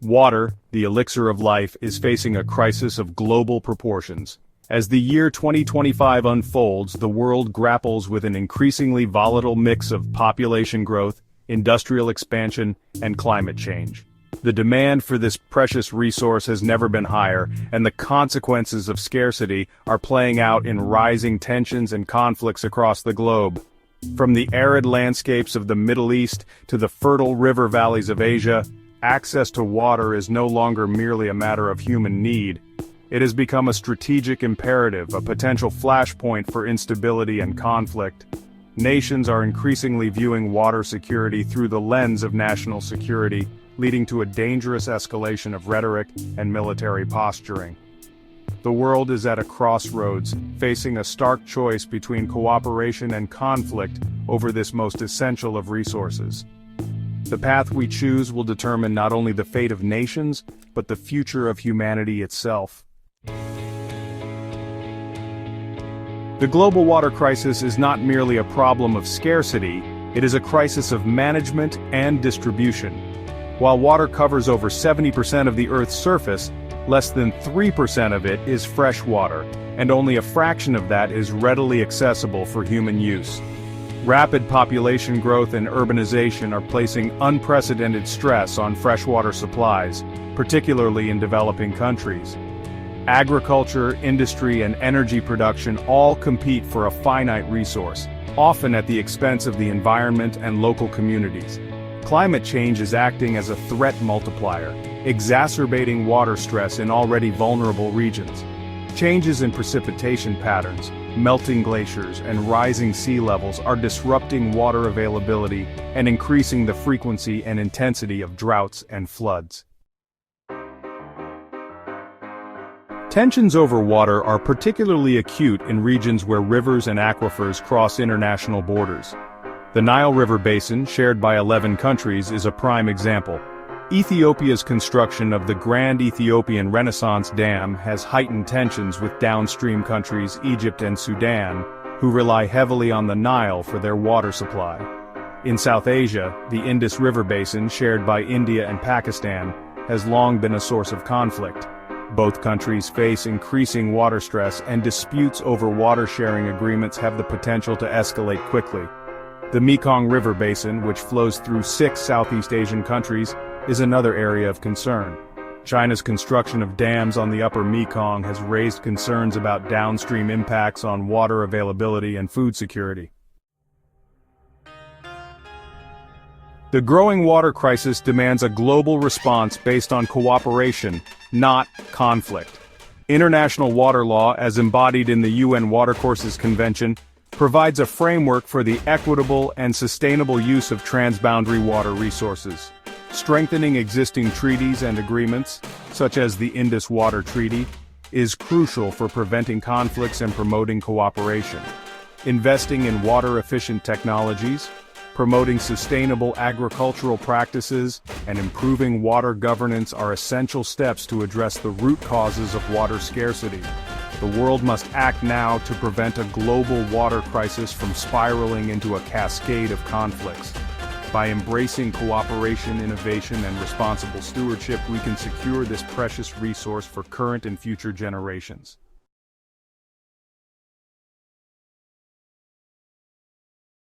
Water, the elixir of life, is facing a crisis of global proportions. As the year 2025 unfolds, the world grapples with an increasingly volatile mix of population growth, industrial expansion, and climate change. The demand for this precious resource has never been higher, and the consequences of scarcity are playing out in rising tensions and conflicts across the globe. From the arid landscapes of the Middle East to the fertile river valleys of Asia, access to water is no longer merely a matter of human need. It has become a strategic imperative, a potential flashpoint for instability and conflict. Nations are increasingly viewing water security through the lens of national security, leading to a dangerous escalation of rhetoric and military posturing. The world is at a crossroads, facing a stark choice between cooperation and conflict over this most essential of resources. The path we choose will determine not only the fate of nations, but the future of humanity itself. The global water crisis is not merely a problem of scarcity, it is a crisis of management and distribution. While water covers over 70% of the Earth's surface, less than 3% of it is fresh water, and only a fraction of that is readily accessible for human use. Rapid population growth and urbanization are placing unprecedented stress on freshwater supplies, particularly in developing countries. Agriculture, industry, and energy production all compete for a finite resource, often at the expense of the environment and local communities. Climate change is acting as a threat multiplier, exacerbating water stress in already vulnerable regions. Changes in precipitation patterns, melting glaciers, and rising sea levels are disrupting water availability and increasing the frequency and intensity of droughts and floods. Tensions over water are particularly acute in regions where rivers and aquifers cross international borders. The Nile River Basin, shared by 11 countries, is a prime example. Ethiopia's construction of the Grand Ethiopian Renaissance Dam has heightened tensions with downstream countries Egypt and Sudan, who rely heavily on the Nile for their water supply. In South Asia, the Indus River Basin, shared by India and Pakistan, has long been a source of conflict. Both countries face increasing water stress, and disputes over water-sharing agreements have the potential to escalate quickly. The Mekong River Basin, which flows through 6 Southeast Asian countries, is another area of concern. China's construction of dams on the upper Mekong has raised concerns about downstream impacts on water availability and food security. The growing water crisis demands a global response based on cooperation, not conflict. International water law, as embodied in the UN Watercourses Convention, provides a framework for the equitable and sustainable use of transboundary water resources. Strengthening existing treaties and agreements, such as the Indus Water Treaty, is crucial for preventing conflicts and promoting cooperation. Investing in water-efficient technologies, promoting sustainable agricultural practices, and improving water governance are essential steps to address the root causes of water scarcity. The world must act now to prevent a global water crisis from spiraling into a cascade of conflicts. By embracing cooperation, innovation, and responsible stewardship, we can secure this precious resource for current and future generations.